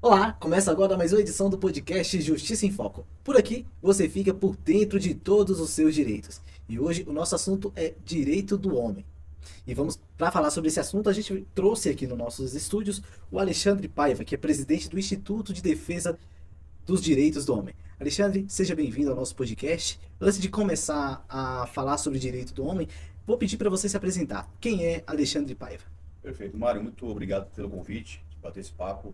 Olá, começa agora mais uma edição do podcast Justiça em Foco. Por aqui você fica por dentro de todos os seus direitos. E hoje o nosso assunto é direito do homem. E vamos para falar sobre esse assunto, a gente trouxe aqui nos nossos estúdios o Alexandre Paiva, que é presidente do Instituto de Defesa dos Direitos do Homem. Alexandre, seja bem-vindo ao nosso podcast. Antes de começar a falar sobre o direito do homem, vou pedir para você se apresentar. Quem é Alexandre Paiva? Perfeito. Mário, muito obrigado pelo convite, de bater esse papo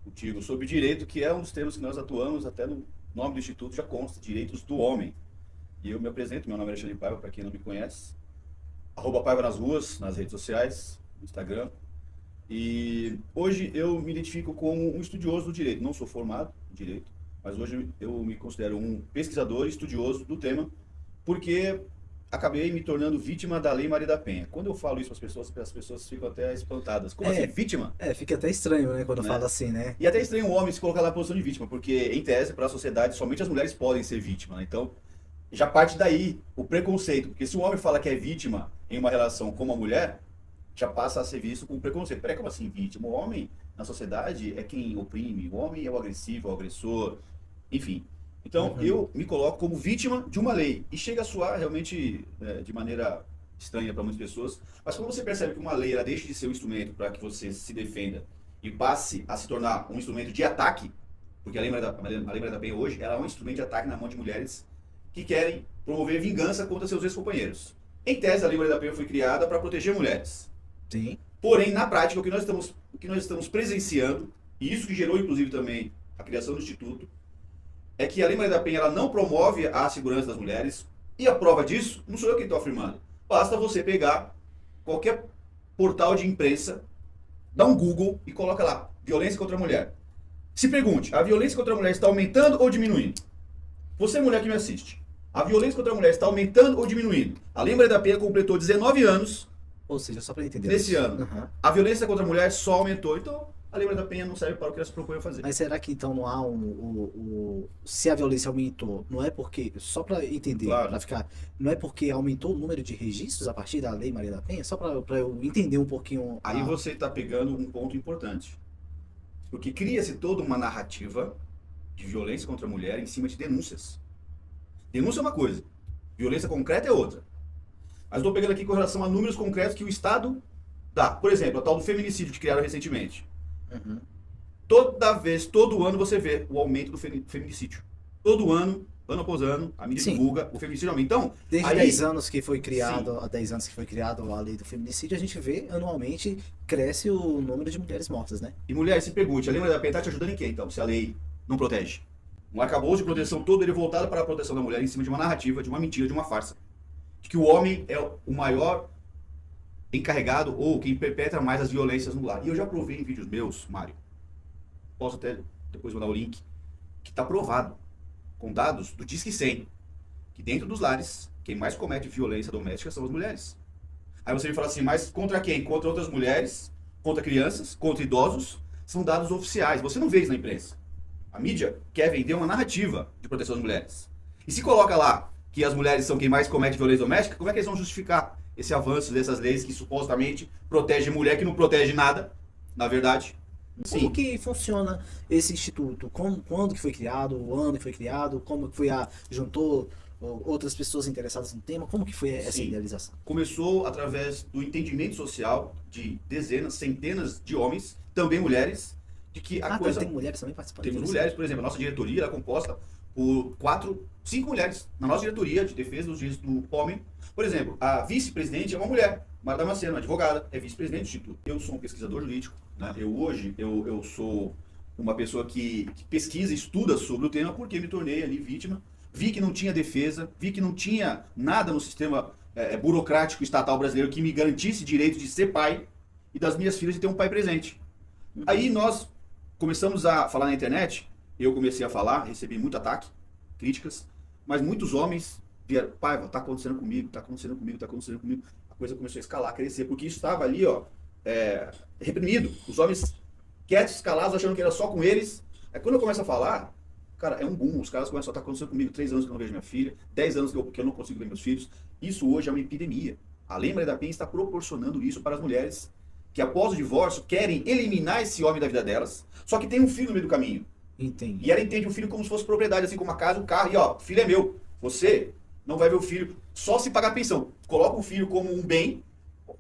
contigo sobre direito, que é um dos temas que nós atuamos, até no nome do Instituto já consta, Direitos do Homem. E eu me apresento, meu nome é Alexandre Paiva, para quem não me conhece. @Paiva nas ruas, nas redes sociais, no Instagram. E hoje eu me identifico como um estudioso do direito. Não sou formado em direito, mas hoje eu me considero um pesquisador e estudioso do tema, porque acabei me tornando vítima da Lei Maria da Penha. Quando eu falo isso para as pessoas ficam até espantadas. Como assim, vítima? Fica até estranho, né, quando eu Né? falo assim, né? E até estranho um homem se colocar na posição de vítima, porque, em tese, para a sociedade, somente as mulheres podem ser vítimas, né? Então, já parte daí o preconceito. Porque se um homem fala que é vítima em uma relação com uma mulher, já passa a ser visto com preconceito. Peraí, como assim vítima? O homem, na sociedade, é quem oprime. O homem é o agressivo, o agressor, enfim. Então, eu me coloco como vítima de uma lei. E chega a soar realmente de maneira estranha para muitas pessoas. Mas quando você percebe que uma lei ela deixa de ser um instrumento para que você se defenda e passe a se tornar um instrumento de ataque, porque a Lei Maria da Penha hoje ela é um instrumento de ataque na mão de mulheres que querem promover vingança contra seus ex-companheiros. Em tese, a Lei Maria da Penha foi criada para proteger mulheres. Sim. Porém, na prática, o que nós estamos presenciando, e isso que gerou inclusive também a criação do Instituto, é que a Lei Maria da Penha ela não promove a segurança das mulheres, e a prova disso, não sou eu quem estou afirmando. Basta você pegar qualquer portal de imprensa, dá um Google e coloca lá, violência contra a mulher. Se pergunte, a violência contra a mulher está aumentando ou diminuindo? Você, mulher que me assiste, a violência contra a mulher está aumentando ou diminuindo? A Lei Maria da Penha completou 19 anos Ou seja, só para entender. nesse ano. Uhum. A violência contra a mulher só aumentou. Então, a Lei Maria da Penha não serve para o que ela se propõe a fazer. Mas será que então não há se a violência aumentou, não é porque, só para entender, Claro. para ficar, não é porque aumentou o número de registros a partir da Lei Maria da Penha? Só para eu entender um pouquinho. Aí você está pegando um ponto importante. Porque cria-se toda uma narrativa de violência contra a mulher em cima de denúncias. Denúncia é uma coisa, violência concreta é outra. Mas estou pegando aqui com relação a números concretos que o Estado dá. Por exemplo, a tal do feminicídio que criaram recentemente. Uhum. Toda vez, todo ano você vê o aumento do feminicídio. Todo ano, ano após ano, a mídia Sim. divulga o feminicídio aumenta. Então, Desde aí, 10 anos que foi criado, sim, há 10 anos que foi criado a lei do feminicídio, a gente vê anualmente cresce o número de mulheres mortas, né? e mulher, se pergunte, a Lei Maria da Penha está te ajudando em quê, então, se a lei não protege? Um arcabouço de proteção todo ele voltado para a proteção da mulher em cima de uma narrativa, de uma mentira, de uma farsa. De que o homem é o maior encarregado ou quem perpetra mais as violências no lar. E eu já provei em vídeos meus, Mário, posso até depois mandar o link, que está provado, com dados do Disque 100, que dentro dos lares, quem mais comete violência doméstica são as mulheres. Aí você me fala assim, mas contra quem? Contra outras mulheres, contra crianças, contra idosos, são dados oficiais, você não vê isso na imprensa. A mídia quer vender uma narrativa de proteção das mulheres. E se coloca lá que as mulheres são quem mais comete violência doméstica, como é que eles vão justificar esse avanço dessas leis que supostamente protegem mulher que não protege nada, na verdade? Como que funciona esse instituto? Quando que foi criado? O ano que foi criado? Como que foi juntou outras pessoas interessadas no tema? Como que foi essa Sim. idealização? Começou através do entendimento social de dezenas, centenas de homens, também mulheres, de que a coisa... Tem mulheres também participando? Temos mulheres, por exemplo, a nossa diretoria é composta por 5 mulheres. Na nossa diretoria de defesa dos direitos do homem, por exemplo, a vice-presidente é uma mulher, Marta Damasceno, advogada, é vice-presidente do Instituto. Eu sou um pesquisador jurídico, né? Eu sou uma pessoa que pesquisa e estuda sobre o tema porque me tornei ali vítima. Vi que não tinha defesa, vi que não tinha nada no sistema burocrático estatal brasileiro que me garantisse direito de ser pai e das minhas filhas de ter um pai presente. Aí nós começamos a falar na internet, eu comecei a falar, recebi muito ataque, críticas, mas muitos homens vieram, Paiva, tá acontecendo comigo, tá acontecendo comigo, tá acontecendo comigo. A coisa começou a escalar, a crescer, porque isso estava ali, ó, reprimido. Os homens quietos, calados, achando que era só com eles. Aí quando eu começo a falar, cara, é um boom. Os caras começam a estar acontecendo comigo. 3 anos que eu não vejo minha filha, 10 anos que eu não consigo ver meus filhos. Isso hoje é uma epidemia. A Lei Maria da Penha está proporcionando isso para as mulheres que após o divórcio querem eliminar esse homem da vida delas, só que tem um filho no meio do caminho. Entendi. E ela entende o filho como se fosse propriedade, assim como a casa, o carro, e ó, o filho é meu. Você não vai ver o filho só se pagar pensão. Coloca o filho como um bem,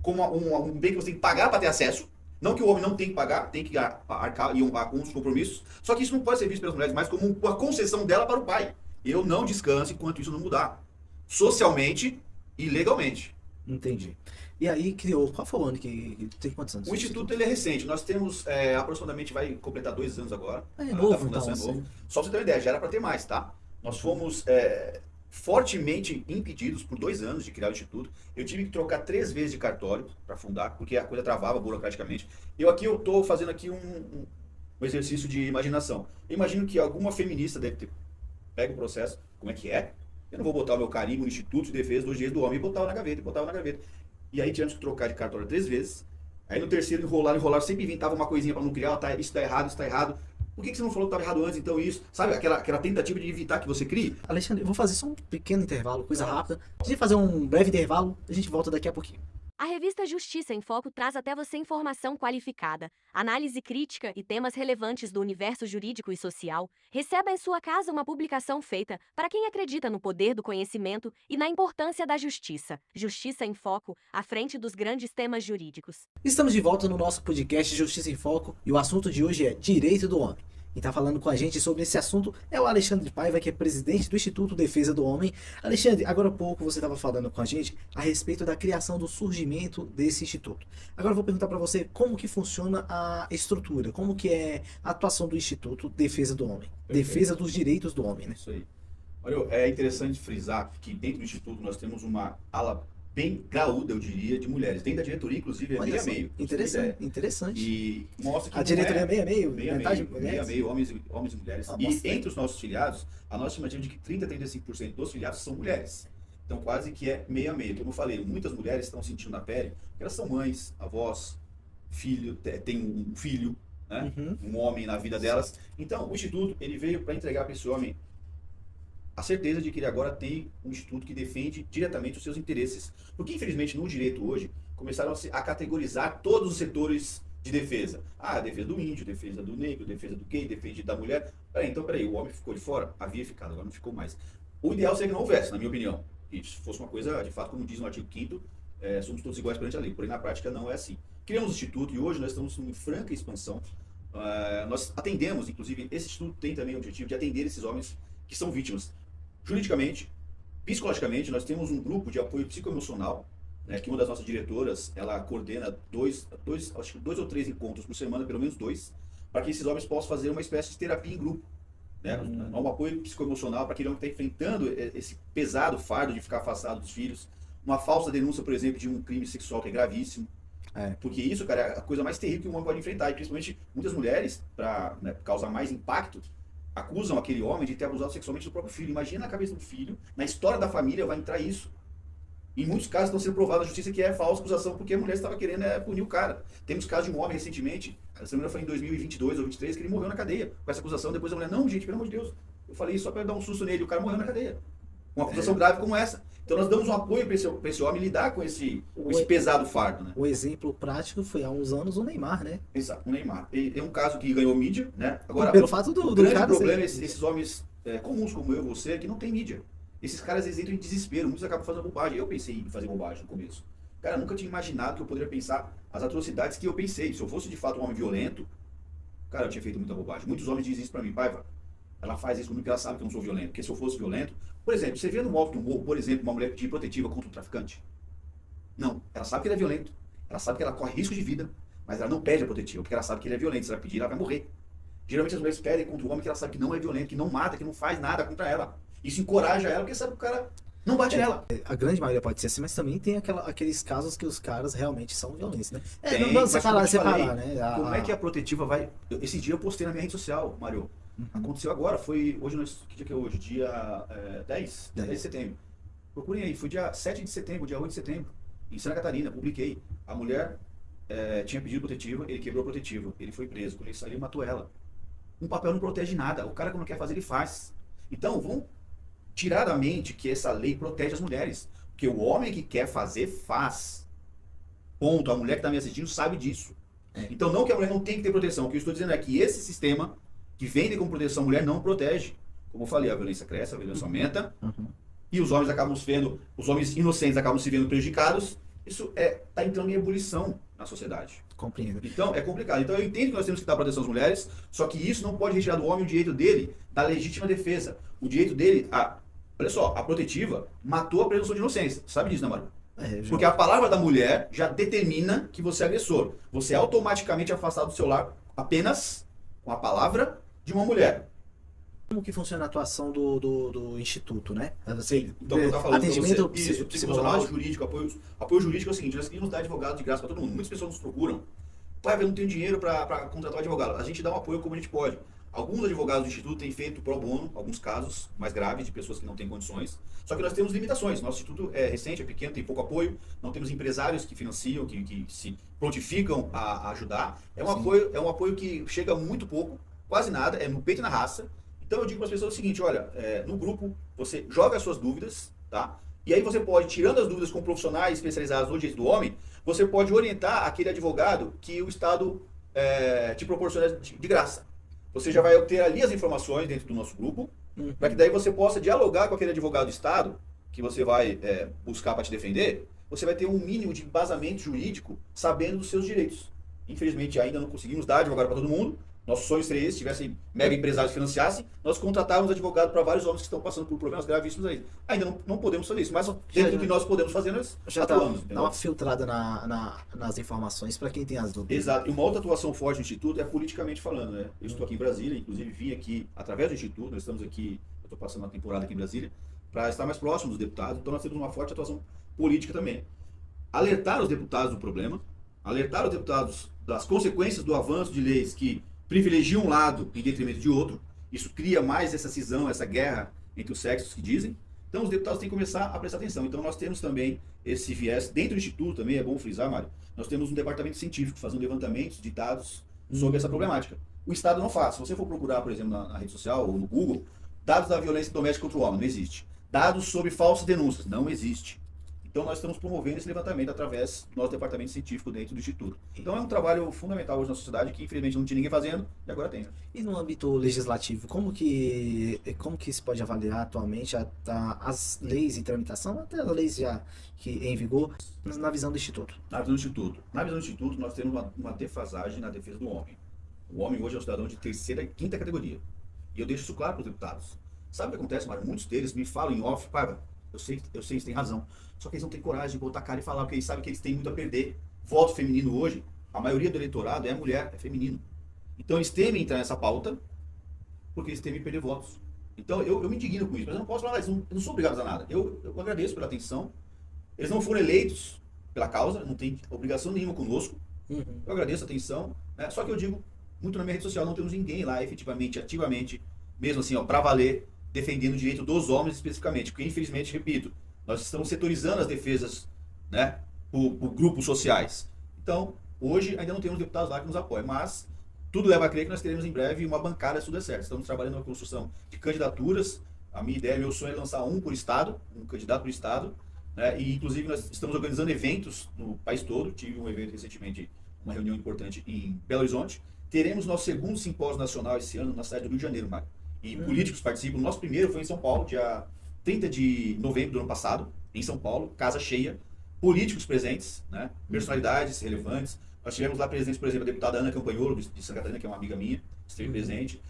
como um bem que você tem que pagar para ter acesso. Não que o homem não tem que pagar, tem que arcar e honrar com os compromissos. Só que isso não pode ser visto pelas mulheres mais como uma concessão dela para o pai. Eu não descanso enquanto isso não mudar. Socialmente e legalmente. Entendi. E aí criou, qual foi o ano que tem quantos anos? O Instituto ele é recente. Nós temos aproximadamente, vai completar 2 anos agora. É A novo, fundação então. é novo. Só pra você ter uma ideia, já era para ter mais, tá? Nós fomos fortemente impedidos por 2 anos de criar o Instituto. Eu tive que trocar 3 vezes de cartório para fundar, porque a coisa travava burocraticamente. Eu estou fazendo aqui um exercício de imaginação. Eu imagino que alguma feminista deve ter pego o processo, como é que é? Eu não vou botar o meu carimbo no Instituto de Defesa dos Direitos do Homem e botava na gaveta, E aí tivemos que trocar de cartório 3 vezes. Aí no terceiro enrolar, sempre inventava uma coisinha para não criar, isso tá errado. Por que você não falou que estava errado antes, então isso? Sabe, aquela tentativa de evitar que você crie? Alexandre, eu vou fazer só um pequeno intervalo, coisa rápida. A gente vai fazer um breve intervalo, a gente volta daqui a pouquinho. A revista Justiça em Foco traz até você informação qualificada, análise crítica e temas relevantes do universo jurídico e social. Receba em sua casa uma publicação feita para quem acredita no poder do conhecimento e na importância da justiça. Justiça em Foco, à frente dos grandes temas jurídicos. Estamos de volta no nosso podcast Justiça em Foco e o assunto de hoje é Direito do Homem. Quem está falando com a gente sobre esse assunto é o Alexandre Paiva, que é presidente do Instituto Defesa do Homem. Alexandre, agora há pouco você estava falando com a gente a respeito da criação do surgimento desse instituto. Agora eu vou perguntar para você como que funciona a estrutura, como que é a atuação do Instituto Defesa do Homem. Perfeito. Defesa dos direitos do homem, né? Isso aí. Olha, é interessante frisar que dentro do Instituto nós temos uma ala bem graúda, eu diria, de mulheres. Dentro da diretoria, inclusive, é Olha meio a só, meio. interessante. E mostra que A diretoria é meio a meio? meio a Metade meio, mulheres? homens e mulheres. Ah, E bastante. entre os nossos filiados, a nossa estimativa é de que 30 a 35% dos filiados são mulheres. Então quase que é meio a meio. Como eu falei, muitas mulheres estão sentindo na pele, porque elas são mães, avós, filho, tem um filho, né? Uhum. Um homem na vida delas. Então o Instituto ele veio para entregar para esse homem a certeza de que ele agora tem um instituto que defende diretamente os seus interesses. Porque, infelizmente, no direito hoje, começaram a categorizar todos os setores de defesa. Ah, defesa do índio, defesa do negro, defesa do gay, defesa da mulher. Peraí, o homem ficou de fora? Havia ficado, agora não ficou mais. O ideal seria que não houvesse, na minha opinião. Que isso fosse uma coisa, de fato, como diz no artigo 5º, somos todos iguais perante a lei. Porém, na prática, não é assim. Criamos o instituto e hoje nós estamos em franca expansão. Nós atendemos, inclusive, esse instituto tem também o objetivo de atender esses homens que são vítimas. Juridicamente, psicologicamente, nós temos um grupo de apoio psicoemocional, né, que uma das nossas diretoras, ela coordena acho que 2 ou 3 encontros por semana, pelo menos 2, para que esses homens possam fazer uma espécie de terapia em grupo. Né? Um apoio psicoemocional para aquele homem que está enfrentando esse pesado fardo de ficar afastado dos filhos. Uma falsa denúncia, por exemplo, de um crime sexual que é gravíssimo. Porque isso, cara, é a coisa mais terrível que um homem pode enfrentar. E principalmente muitas mulheres, para causar mais impacto, acusam aquele homem de ter abusado sexualmente do próprio filho. Imagina a cabeça do filho, na história da família vai entrar isso. Em muitos casos estão sendo provados na justiça que é falsa acusação porque a mulher estava querendo punir o cara. Temos casos de um homem recentemente, essa mulher foi em 2022 ou 2023, que ele morreu na cadeia com essa acusação. Depois a mulher, não gente, pelo amor de Deus, eu falei isso só para dar um susto nele, o cara morreu na cadeia. Uma acusação grave como essa. Então nós damos um apoio para esse homem lidar com esse pesado fardo, né? O exemplo prático foi há uns anos o Neymar, né? Exato, o Neymar. É um caso que ganhou mídia, né? Agora, pelo fato do o grande cara problema é ser... esses homens comuns como eu e você, que não tem mídia. Esses caras eles entram em desespero, muitos acabam fazendo bobagem. Eu pensei em fazer bobagem no começo. Cara, eu nunca tinha imaginado que eu poderia pensar as atrocidades que eu pensei. Se eu fosse de fato um homem violento, cara, eu tinha feito muita bobagem. Muitos homens dizem isso pra mim, Paiva, ela faz isso comigo porque ela sabe que eu não sou violento. Porque se eu fosse violento, por exemplo, você vê no alto do morro, por exemplo, uma mulher pedir protetiva contra um traficante? Não, ela sabe que ele é violento. Ela sabe que ela corre risco de vida, mas ela não pede a protetiva, porque ela sabe que ele é violento. Se ela pedir, ela vai morrer. Geralmente as mulheres pedem contra o homem que ela sabe que não é violento, que não mata, que não faz nada contra ela. Isso encoraja ela, porque sabe que o cara não bate nela. A grande maioria pode ser assim, mas também tem aqueles casos que os caras realmente são violentos, né? Tem, não mas como eu te separar, falei, né? Como é que a protetiva vai... Esse dia eu postei na minha rede social, Mário. Aconteceu agora, foi... Que dia que é hoje? Dia 10 de setembro. Procurem aí, foi dia 7 de setembro, dia 8 de setembro. Em Santa Catarina, publiquei. A mulher tinha pedido protetiva, ele quebrou a protetiva. Ele foi preso. Quando ele saiu, ele matou ela. Um papel não protege nada. O cara que não quer fazer, ele faz. Então, vamos tirar da mente que essa lei protege as mulheres. Porque o homem que quer fazer, faz. Ponto. A mulher que está me assistindo sabe disso. É. Então, não que a mulher não tem que ter proteção. O que eu estou dizendo é que esse sistema que vende como proteção a mulher não protege. Como eu falei, a violência cresce, a violência aumenta, e os homens acabam se vendo, os homens inocentes acabam se vendo prejudicados. Isso está entrando em ebulição na sociedade. Compreendo. Então, é complicado. Então, eu entendo que nós temos que dar proteção às mulheres, só que isso não pode retirar do homem o direito dele da legítima defesa. O direito dele, olha só, a protetiva matou a presunção de inocência. Sabe disso, né, Mário? Porque a palavra da mulher já determina que você é agressor. Você é automaticamente afastado do seu lar apenas com a palavra de uma mulher. Como que funciona a atuação do Instituto, né? Você, Então, eu estava falando atendimento pra você, isso, psicossocial, jurídico, apoio jurídico é o seguinte, nós queríamos dar advogado de graça para todo mundo. Muitas pessoas nos procuram, pai, eu não tenho dinheiro para contratar um advogado. A gente dá um apoio como a gente pode. Alguns advogados do Instituto têm feito pro bono, alguns casos mais graves de pessoas que não têm condições. Só que nós temos limitações. Nosso Instituto é recente, é pequeno, tem pouco apoio. Não temos empresários que financiam, que se prontificam a ajudar. É um apoio que chega muito pouco, quase nada, é no peito e na raça. Então eu digo para as pessoas o seguinte, olha, no grupo você joga as suas dúvidas, tá? E aí você pode, tirando as dúvidas com profissionais especializados no direito do homem, você pode orientar aquele advogado que o Estado te proporciona de graça. Você já vai obter ali as informações dentro do nosso grupo, para que daí você possa dialogar com aquele advogado do Estado, que você vai buscar para te defender, você vai ter um mínimo de embasamento jurídico sabendo dos seus direitos. Infelizmente ainda não conseguimos dar advogado para todo mundo. Nosso sonho seria esse, se tivessem mega empresários que financiassem, nós contratávamos advogado para vários homens que estão passando por problemas gravíssimos aí. Ainda não podemos fazer isso, mas dentro do que nós podemos fazer, nós já atuamos. Dá uma filtrada nas informações para quem tem as dúvidas. Exato. E uma outra atuação forte do Instituto é politicamente falando, né? Eu estou aqui em Brasília, inclusive vim aqui através do Instituto, nós estamos aqui, eu estou passando uma temporada aqui em Brasília, para estar mais próximo dos deputados, então nós temos uma forte atuação política também. Alertar os deputados do problema, alertar os deputados das consequências do avanço de leis que privilegiam um lado em detrimento de outro. Isso cria mais essa cisão, essa guerra entre os sexos que dizem. Então os deputados têm que começar a prestar atenção. Então nós temos também esse viés. Dentro do Instituto também, é bom frisar, Mário, nós temos um departamento científico fazendo levantamentos de dados sobre essa problemática. O Estado não faz. Se você for procurar, por exemplo, na rede social ou no Google, dados da violência doméstica contra o homem, não existe. Dados sobre falsas denúncias, não existe. Então nós estamos promovendo esse levantamento através do nosso departamento científico dentro do Instituto. Então é um trabalho fundamental hoje na sociedade que infelizmente não tinha ninguém fazendo e agora tem. E no âmbito legislativo, como que se pode avaliar atualmente as leis em tramitação, até as leis já que em vigor, na visão do Instituto? Na visão do Instituto nós temos uma defasagem na defesa do homem. O homem hoje é um cidadão de terceira e quinta categoria. E eu deixo isso claro para os deputados. Sabe o que acontece, Mário? Muitos deles me falam em off, Paiva, eu sei, eles têm razão. Só que eles não têm coragem de botar a cara e falar, porque eles sabem que eles têm muito a perder. Voto feminino hoje, a maioria do eleitorado é mulher, é feminino. Então eles temem entrar nessa pauta, porque eles temem perder votos. Então eu me indigno com isso, mas eu não posso falar, eles não são obrigados a nada. Eu agradeço pela atenção. Eles não foram eleitos pela causa, não tem obrigação nenhuma conosco. Eu agradeço a atenção. Né? Só que eu digo, muito na minha rede social, não temos ninguém lá efetivamente, ativamente, mesmo assim, para valer, defendendo o direito dos homens especificamente. Porque infelizmente, repito, nós estamos setorizando as defesas, né, por grupos sociais. Então, hoje ainda não temos deputados lá que nos apoiem, mas tudo leva a crer que nós teremos em breve uma bancada se tudo der certo. Estamos trabalhando na construção de candidaturas. A minha ideia, meu sonho é lançar um por estado, um candidato por estado, né, e inclusive nós estamos organizando eventos no país todo. Tive um evento recentemente, uma reunião importante em Belo Horizonte. Teremos nosso segundo simpósio nacional esse ano na cidade do Rio de Janeiro, Mário. E políticos participam. O nosso primeiro foi em São Paulo, dia 30 de novembro do ano passado, em São Paulo, casa cheia, políticos presentes, né? Personalidades relevantes. Nós tivemos lá presentes, por exemplo, a deputada Ana Campanholo, de Santa Catarina, que é uma amiga minha, esteve presente.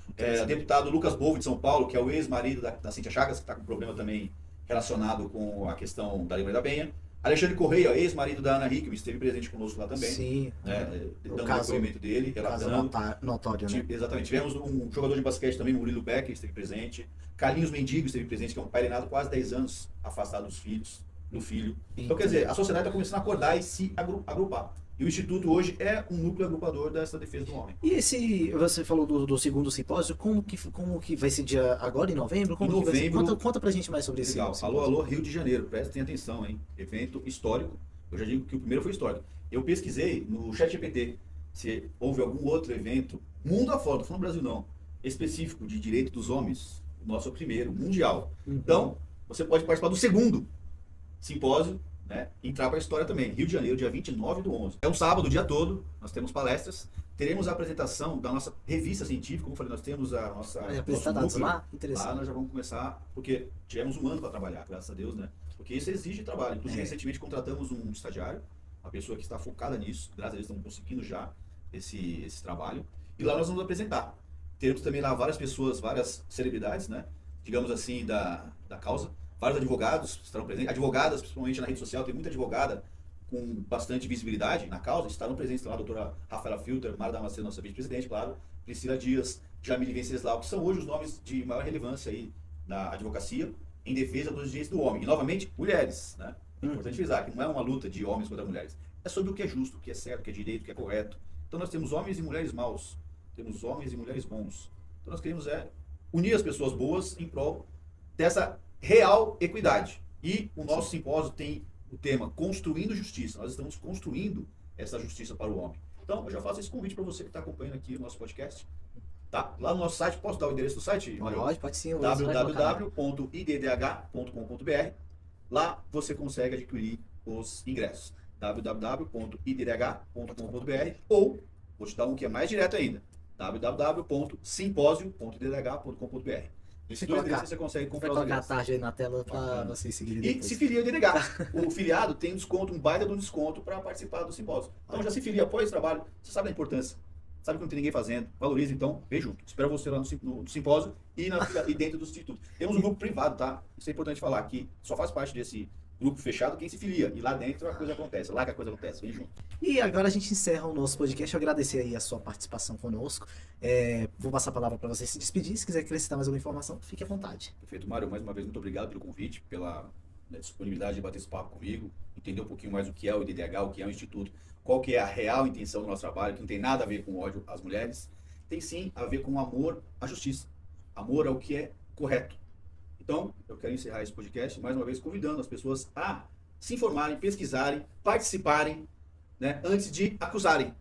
O deputado Lucas Bolvo, de São Paulo, que é o ex-marido da Cíntia Chagas, que está com problema também relacionado com a questão da Lei Maria da Penha. Alexandre Correia, ex-marido da Ana Hickman, esteve presente conosco lá também. Sim. Dando o depoimento dele, relatando. Notório, né? Exatamente. Tivemos um jogador de basquete também, Murilo Becker, esteve presente. Carlinhos Mendigo esteve presente, que é um pai alienado quase 10 anos, afastado dos filhos, do filho. Então, quer dizer, a sociedade está começando a acordar e se agrupar. E o Instituto hoje é um núcleo agrupador dessa defesa do homem. E você falou do segundo simpósio, como que vai ser dia agora em novembro? Como em novembro. Conta pra gente mais sobre isso. Legal. Alô, Rio de Janeiro, prestem atenção, hein? Evento histórico. Eu já digo que o primeiro foi histórico. Eu pesquisei no ChatGPT se houve algum outro evento, mundo afora, não falando no Brasil não, específico de direito dos homens. O nosso é o primeiro, mundial. Então, você pode participar do segundo simpósio né, entrar para a história também. Rio de Janeiro, dia 29/11. É um sábado, o dia todo, nós temos palestras. Teremos a apresentação da nossa revista científica, como eu falei, nós temos a nossa... Vai apresentar dados lá? Interessante. Lá nós já vamos começar, porque tivemos um ano para trabalhar, graças a Deus, né? Porque isso exige trabalho. Inclusive, recentemente contratamos um estagiário, uma pessoa que está focada nisso, graças a Deus estamos conseguindo já esse trabalho. E lá nós vamos apresentar. Teremos também lá várias pessoas, várias celebridades, né? Digamos assim, da causa. Vários advogados estarão presentes. Advogadas, principalmente na rede social, tem muita advogada com bastante visibilidade na causa, estarão presentes lá a doutora Rafaela Filter, Mara Damasceno, nossa vice-presidente, claro, Priscila Dias, Jamile Venceslau, que são hoje os nomes de maior relevância aí na advocacia em defesa dos direitos do homem. E, novamente, mulheres, né? É importante frisar que não é uma luta de homens contra mulheres. É sobre o que é justo, o que é certo, o que é direito, o que é correto. Então nós temos homens e mulheres maus, temos homens e mulheres bons. Então nós queremos unir as pessoas boas em prol dessa real equidade. E o nosso simpósio tem o tema Construindo Justiça. Nós estamos construindo essa justiça para o homem. Então, eu já faço esse convite para você que está acompanhando aqui o nosso podcast. Tá? Lá no nosso site, posso dar o endereço do site, Mário? Pode sim. www.iddh.com.br. Lá você consegue adquirir os ingressos. www.iddh.com.br ou, vou te dar um que é mais direto ainda, www.simposio.iddh.com.br. Esses dois endereços você consegue comprar os ingressos. Vai ingressos. colocar a tarde aí na tela para vocês seguirem E depois. se filia ao IDDH. O filiado tem um desconto, um baita de um desconto para participar do simpósio. Então já se filia, apoia esse trabalho. Você sabe da importância. Sabe que não tem ninguém fazendo. Valoriza, então, vem junto. Espero você lá no simpósio e dentro do instituto. Temos um grupo privado, tá? Isso é importante falar, que só faz parte desse grupo fechado quem se filia. E lá dentro a coisa acontece. Lá que a coisa acontece. Vem junto. E agora a gente encerra o nosso podcast. Eu agradecer aí a sua participação conosco. Vou passar a palavra para você se despedir. Se quiser acrescentar mais alguma informação, fique à vontade. Perfeito, Mário. Mais uma vez, muito obrigado pelo convite, pela disponibilidade de bater esse papo comigo, entender um pouquinho mais o que é o IDDH, o que é o Instituto, qual que é a real intenção do nosso trabalho, que não tem nada a ver com ódio às mulheres, tem sim a ver com amor à justiça, amor ao que é correto. Então, eu quero encerrar esse podcast, mais uma vez, convidando as pessoas a se informarem, pesquisarem, participarem, né, antes de acusarem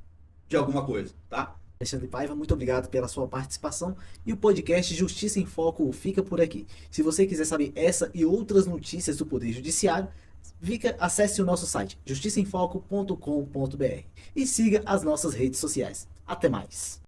de alguma coisa, tá? Alexandre Paiva, muito obrigado pela sua participação e o podcast Justiça em Foco fica por aqui. Se você quiser saber essa e outras notícias do Poder Judiciário, acesse o nosso site justiçaemfoco.com.br e siga as nossas redes sociais. Até mais!